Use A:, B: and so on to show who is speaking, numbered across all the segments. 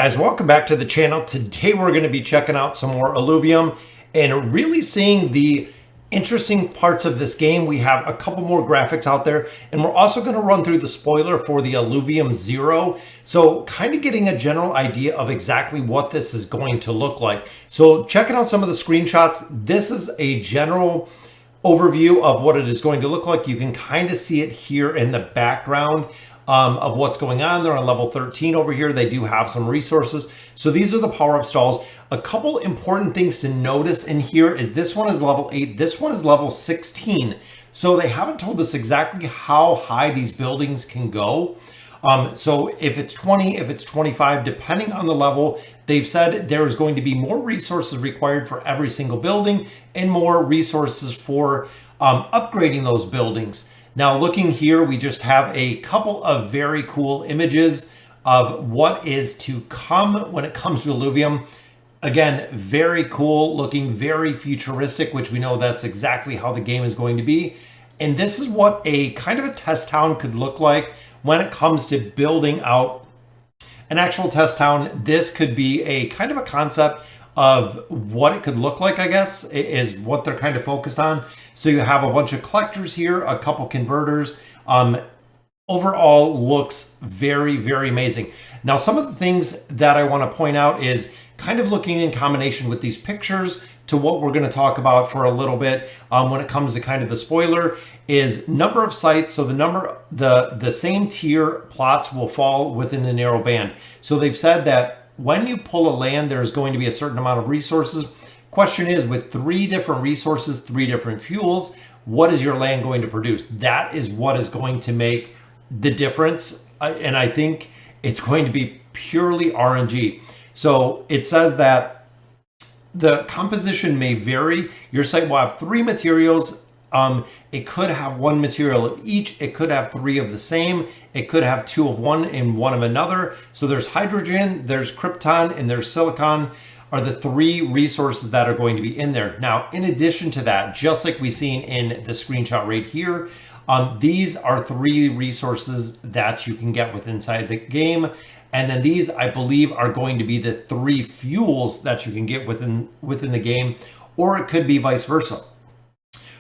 A: guys, welcome back to the channel. Today we're going to be checking out some more Illuvium and really seeing the interesting parts of this game. We have a couple more graphics out there, and we're also going to run through the spoiler for the Illuvium 0. So kind of getting a general idea of exactly what this is going to look like. So checking out some of the screenshots, this is a general overview of what it is going to look like. You can kind of see it here in the background of what's going on. They're on level 13 over here. They do have some resources. So these are the power-up stalls. A couple important things to notice in here is this one is level 8. This one is level 16. So they haven't told us exactly how high these buildings can go. So if it's 20, if it's 25, depending on the level, they've said there is going to be more resources required for every single building and more resources for upgrading those buildings. Now looking here, we just have a couple of very cool images of what is to come when it comes to Illuvium. Again, very cool looking, very futuristic, which we know that's exactly how the game is going to be. And this is what a kind of a test town could look like when it comes to building out an actual test town. This could be a kind of a concept of what it could look like, I guess, is what they're kind of focused on. So you have a bunch of collectors here, a couple converters. Overall looks very, very amazing. Now, some of the things that I want to point out is kind of looking in combination with these pictures to what we're going to talk about for a little bit when it comes to kind of the spoiler is number of sites. So the same tier plots will fall within a narrow band. So they've said that when you pull a land, there's going to be a certain amount of resources. Question is, with 3 different resources, 3 different fuels, what is your land going to produce? That is what is going to make the difference. And I think it's going to be purely RNG. So it says that the composition may vary. Your site will have 3 materials. It could have 1 material of each. It could have 3 of the same. It could have 2 of one and 1 of another. So there's hydrogen, there's krypton, and there's silicon are the 3 resources that are going to be in there. Now, in addition to that, just like we've seen in the screenshot right here, these are 3 resources that you can get with inside the game. And then these, I believe, are going to be the 3 fuels that you can get within the game, or it could be vice versa.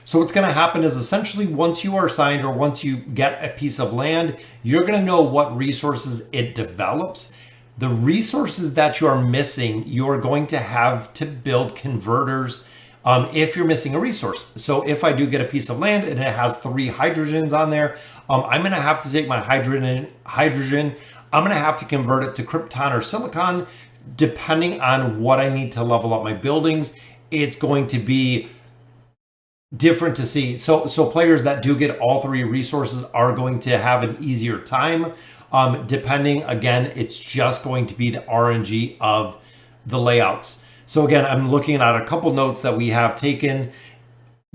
A: So what's going to happen is essentially once you are assigned or once you get a piece of land, you're going to know what resources it develops. The resources that you are missing, you're going to have to build converters if you're missing a resource. So if I do get a piece of land and it has 3 hydrogens on there, I'm going to have to take my hydrogen, I'm going to have to convert it to krypton or silicon, depending on what I need to level up my buildings. It's going to be different to see. So players that do get all 3 resources are going to have an easier time. Depending, again, it's just going to be the RNG of the layouts. So again, I'm looking at a couple notes that we have taken,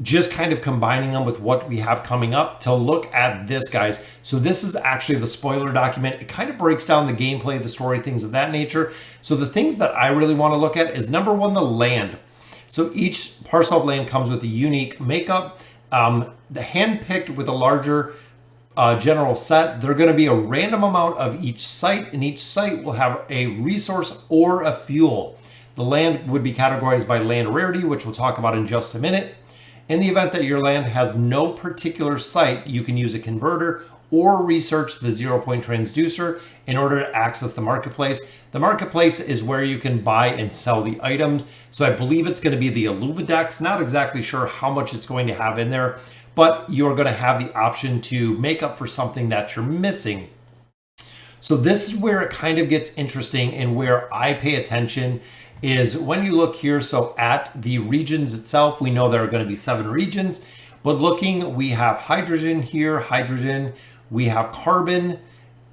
A: just kind of combining them with what we have coming up to look at this, guys. So this is actually the spoiler document. It kind of breaks down the gameplay, the story, things of that nature. So the things that I really want to look at is number 1, the land. So each parcel of land comes with a unique makeup. The hand-picked with a larger general set. They're going to be a random amount of each site, and each site will have a resource or a fuel. The land would be categorized by land rarity, which we'll talk about in just a minute. In the event that your land has no particular site, you can use a converter or research the 0-point transducer in order to access the marketplace. The marketplace is where you can buy and sell the items. So I believe it's going to be the Illuvidex. Not exactly sure how much it's going to have in there, but you're going to have the option to make up for something that you're missing. So this is where it kind of gets interesting, and where I pay attention is when you look here. So at the regions itself, we know there are going to be 7 regions, but looking, we have hydrogen here, we have carbon,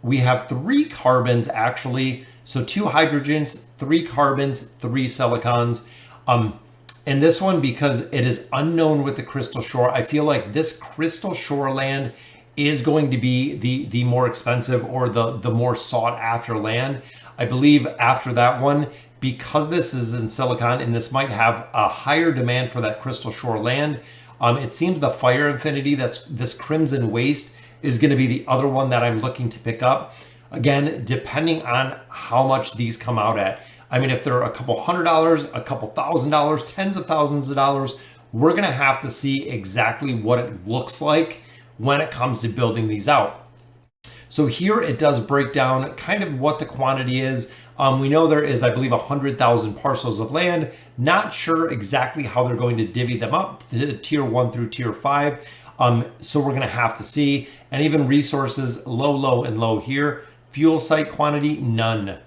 A: we have 3 carbons actually. So 2 hydrogens, 3 carbons, 3 silicons. And this one, because it is unknown with the Crystal Shore, I feel like this Crystal Shore land is going to be the more expensive or the more sought after land. I believe after that one, because this is in silicon and this might have a higher demand for that Crystal Shore land, it seems the Fire Infinity, that's this Crimson Waste, is going to be the other one that I'm looking to pick up. Again, depending on how much these come out at. I mean, if they're a couple $100, a couple $1,000, tens of thousands of dollars, we're gonna have to see exactly what it looks like when it comes to building these out. So here it does break down kind of what the quantity is. We know there is, I believe, 100,000 parcels of land. Not sure exactly how they're going to divvy them up to tier 1 through tier 5. So we're going to have to see. And even resources, low, low, and low here. Fuel site quantity, none.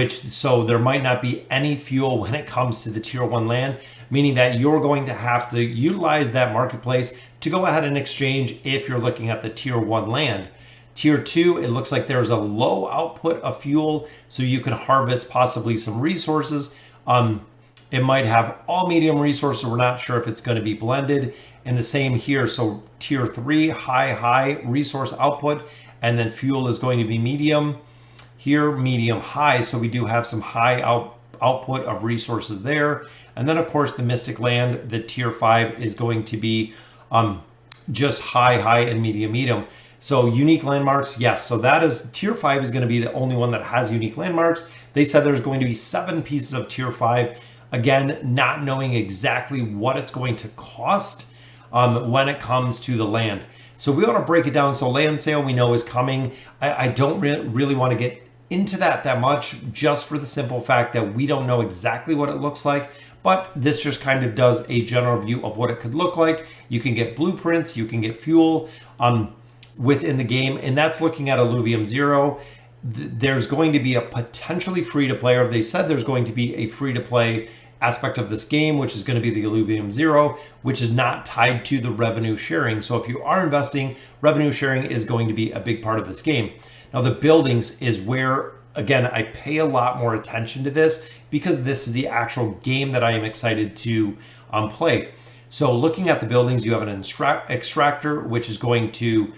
A: So there might not be any fuel when it comes to the tier 1 land, meaning that you're going to have to utilize that marketplace to go ahead and exchange if you're looking at the tier 1 land. Tier 2, it looks like there's a low output of fuel, so you can harvest possibly some resources. It might have all medium resources. We're not sure if it's going to be blended. And the same here. So tier 3, high resource output, and then fuel is going to be medium. Here, medium, high. So we do have some high output of resources there. And then, of course, the Mystic Land, the tier 5 is going to be just high, and medium. So unique landmarks, yes. So that is tier 5 is going to be the only one that has unique landmarks. They said there's going to be 7 pieces of tier 5. Again, not knowing exactly what it's going to cost when it comes to the land. So we want to break it down. So land sale we know is coming. I don't really want to get into that much, just for the simple fact that we don't know exactly what it looks like. But this just kind of does a general view of what it could look like. You can get blueprints, you can get fuel within the game, and that's looking at Illuvium 0. There's going to be a potentially free-to-play, or they said there's going to be a free-to-play aspect of this game, which is going to be the Illuvium 0, which is not tied to the revenue sharing. So if you are investing, revenue sharing is going to be a big part of this game. Now the buildings is where, again, I pay a lot more attention to this, because this is the actual game that I am excited to play. So looking at the buildings, you have an extractor, which is going to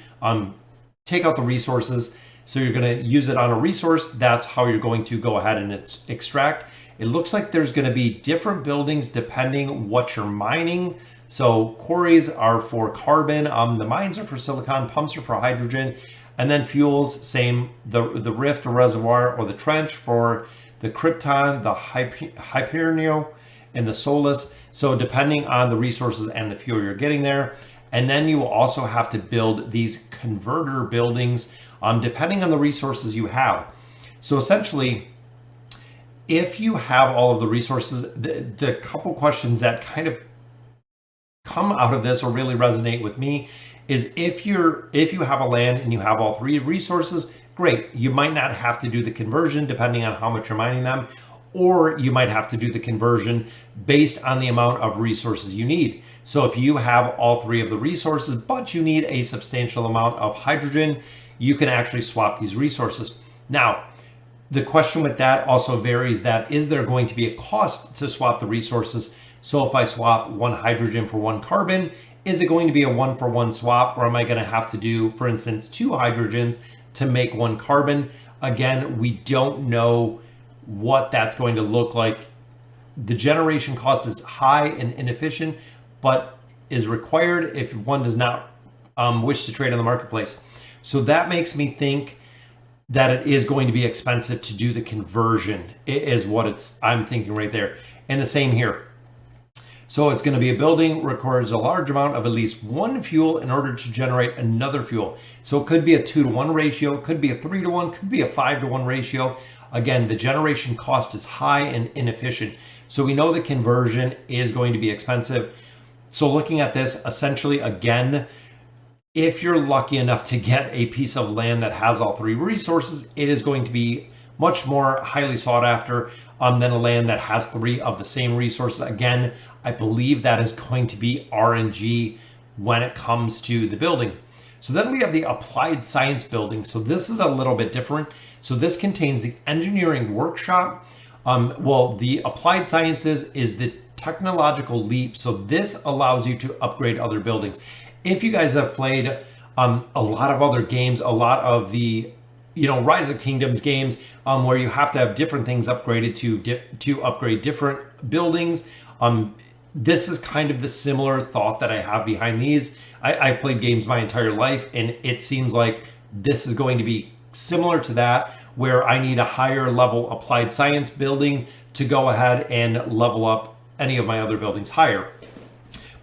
A: take out the resources. So you're going to use it on a resource. That's how you're going to go ahead and extract. It looks like there's going to be different buildings depending what you're mining. So quarries are for carbon. The mines are for silicon. Pumps are for hydrogen. And then fuels, same. The rift or reservoir or the trench for the krypton, the hyperion, and the solus. So depending on the resources and the fuel you're getting there. And then you will also have to build these converter buildings depending on the resources you have. So essentially, if you have all of the resources, the couple questions that kind of come out of this or really resonate with me is if you have a land and you have all 3 resources, great. You might not have to do the conversion depending on how much you're mining them, or you might have to do the conversion based on the amount of resources you need. So if you have all 3 of the resources, but you need a substantial amount of hydrogen, you can actually swap these resources. Now, the question with that also varies that is there going to be a cost to swap the resources? So if I swap 1 hydrogen for 1 carbon, is it going to be a 1-for-1 swap, or am I going to have to do, for instance, 2 hydrogens to make 1 carbon? Again, we don't know what that's going to look like. The generation cost is high and inefficient, but is required if one does not wish to trade on the marketplace. So that makes me think that it is going to be expensive to do the conversion, is what I'm thinking right there. And the same here. So it's going to be a building requires a large amount of at least 1 fuel in order to generate another fuel. So it could be a 2-to-1 ratio, it could be a 3-to-1, could be a 5-to-1 ratio. Again, the generation cost is high and inefficient. So we know the conversion is going to be expensive. So looking at this, essentially, again, if you're lucky enough to get a piece of land that has all 3 resources, it is going to be much more highly sought after than a land that has 3 of the same resources. Again, I believe that is going to be RNG when it comes to the building. So then we have the applied science building. So this is a little bit different. So this contains the engineering workshop. Well, the applied sciences is the technological leap. So this allows you to upgrade other buildings. If you guys have played a lot of other games, a lot of the Rise of Kingdoms games, where you have to have different things upgraded to upgrade different buildings. This is kind of the similar thought that I have behind these. I've played games my entire life, and it seems like this is going to be similar to that, where I need a higher level applied science building to go ahead and level up any of my other buildings higher.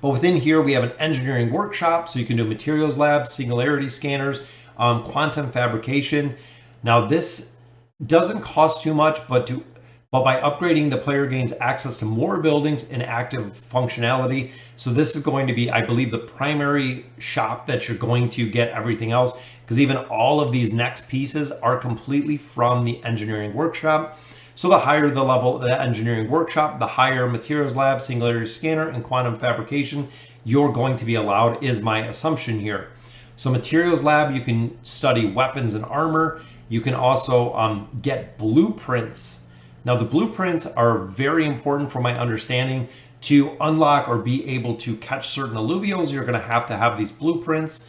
A: But within here, we have an engineering workshop, so you can do materials lab, singularity scanners, quantum fabrication. Now this doesn't cost too much, but by upgrading, the player gains access to more buildings and active functionality. So this is going to be, I believe, the primary shop that you're going to get everything else, because even all of these next pieces are completely from the engineering workshop. So the higher the level of the engineering workshop, the higher materials lab, singularity scanner, and quantum fabrication you're going to be allowed, is my assumption here. So materials lab, you can study weapons and armor. You can also get blueprints. Now the blueprints are very important from my understanding. To unlock or be able to catch certain alluvials, you're going to have these blueprints.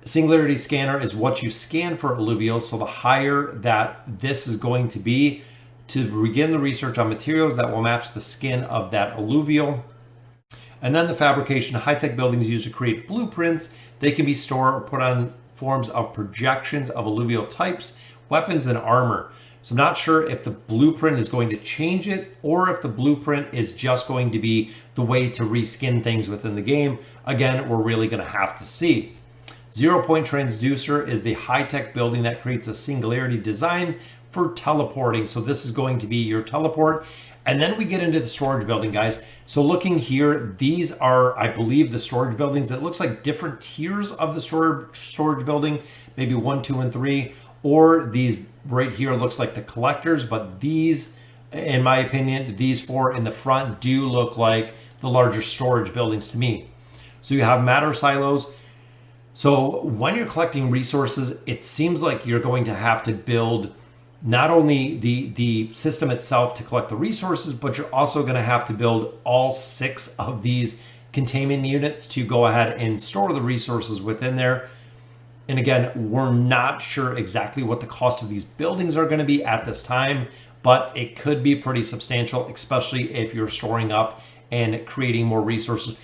A: Singularity scanner is what you scan for alluvials. So the higher that this is going to be to begin the research on materials that will match the skin of that alluvial. And then the fabrication, high-tech buildings used to create blueprints. They can be stored or put on forms of projections of alluvial types, weapons, and armor. So I'm not sure if the blueprint is going to change it or if the blueprint is just going to be the way to reskin things within the game. Again, we're really going to have to see. 0 Point Transducer is the high-tech building that creates a singularity design for teleporting. So this is going to be your teleport. And then we get into the storage building, guys. So looking here, these are, I believe, the storage buildings. It looks like different tiers of the storage building, maybe 1, 2, and 3, or these right here looks like the collectors, but these, in my opinion, these 4 in the front do look like the larger storage buildings to me. So you have matter silos. So when you're collecting resources, it seems like you're going to have to build not only the system itself to collect the resources, but you're also going to have to build all 6 of these containment units to go ahead and store the resources within there. And again, we're not sure exactly what the cost of these buildings are going to be at this time, but it could be pretty substantial, especially if you're storing up and creating more resources.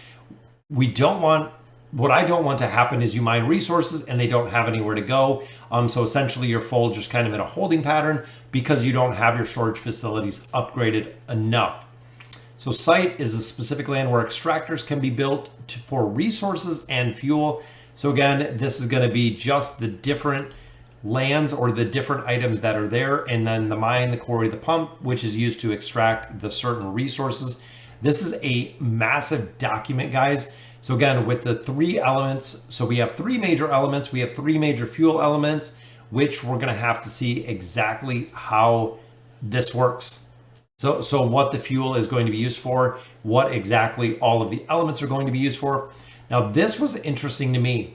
A: What I don't want to happen is you mine resources and they don't have anywhere to go. So essentially you're full, just kind of in a holding pattern because you don't have your storage facilities upgraded enough. So site is a specific land where extractors can be built for resources and fuel. So again, this is going to be just the different lands or the different items that are there. And then the mine, the quarry, the pump, which is used to extract the certain resources. This is a massive document, guys. So again, with the 3 elements, so we have 3 major elements, we have 3 major fuel elements, which we're gonna have to see exactly how this works. So what the fuel is going to be used for, what exactly all of the elements are going to be used for. Now this was interesting to me.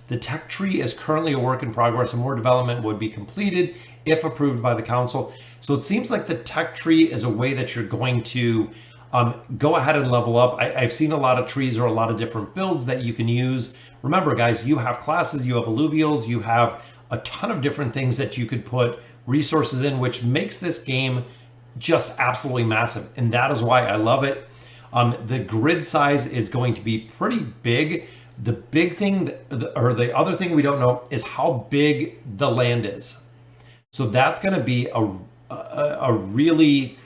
A: The tech tree is currently a work in progress and more development would be completed if approved by the council. So it seems like the tech tree is a way that you're going to go ahead and level up. I've seen a lot of trees or a lot of different builds that you can use. Remember, guys, you have classes, you have alluvials, you have a ton of different things that you could put resources in, which makes this game just absolutely massive. And that is why I love it. The grid size is going to be pretty big. The big thing, or the other thing we don't know, is how big the land is. So that's going to be a really...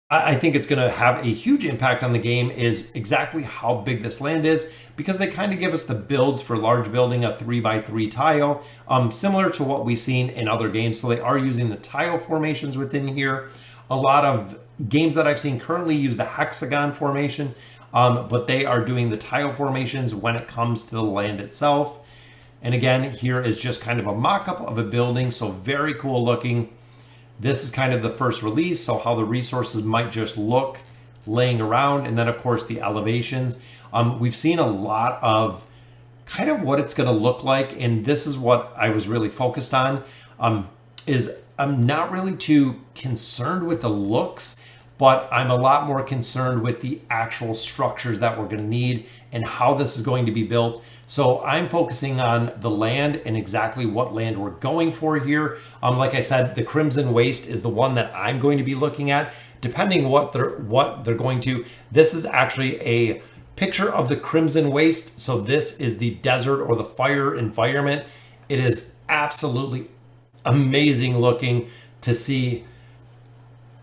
A: I think it's going to have a huge impact on the game, is exactly how big this land is, because they kind of give us the builds for large building, a 3x3 tile, similar to what we've seen in other games. So they are using the tile formations within here. A lot of games that I've seen currently use the hexagon formation, but they are doing the tile formations when it comes to the land itself. And again, here is just kind of a mock-up of a building, so very cool looking. This is kind of the first release, so how the resources might just look laying around. And then of course the elevations. We've seen a lot of kind of what it's going to look like. And this is what I was really focused on, is I'm not really too concerned with the looks, but I'm a lot more concerned with the actual structures that we're going to need and how this is going to be built. So I'm focusing on the land and exactly what land we're going for here. Like I said, the Crimson Waste is the one that I'm going to be looking at, depending what they're going to. This is actually a picture of the Crimson Waste. So this is the desert or the fire environment. It is absolutely amazing looking to see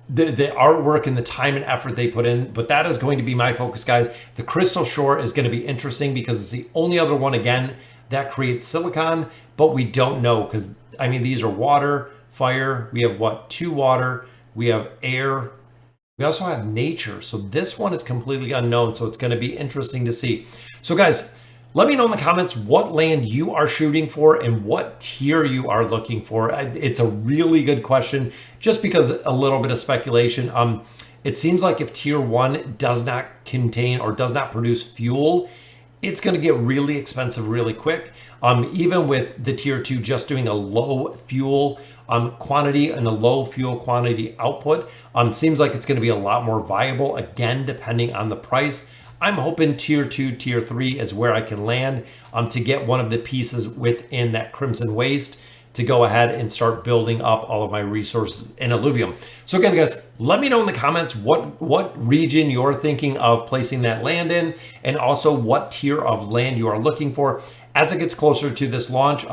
A: the artwork and the time and effort they put in, but that is going to be my focus, guys. The Crystal Shore is going to be interesting because it's the only other one, again, that creates silicon, but we don't know because, I mean, these are water, fire. We have what? 2 water. We have air. We also have nature. So this one is completely unknown. So it's going to be interesting to see. So guys, let me know in the comments what land you are shooting for and what tier you are looking for. It's a really good question just because a little bit of speculation. It seems like if tier 1 does not contain or does not produce fuel, it's going to get really expensive really quick. Even with the tier 2 just doing a low fuel quantity and a low fuel quantity output, seems like it's going to be a lot more viable, again, depending on the price. I'm hoping tier 2, tier 3 is where I can land to get one of the pieces within that Crimson Waste to go ahead and start building up all of my resources in Illuvium. So again, guys, let me know in the comments what region you're thinking of placing that land in, and also what tier of land you are looking for as it gets closer to this launch.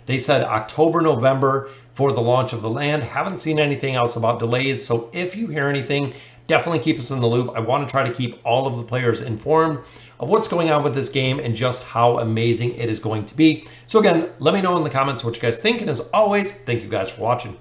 A: They said October, November for the launch of the land. Haven't seen anything else about delays. So if you hear anything, definitely keep us in the loop. I want to try to keep all of the players informed of what's going on with this game and just how amazing it is going to be. So again, let me know in the comments what you guys think. And as always, thank you guys for watching.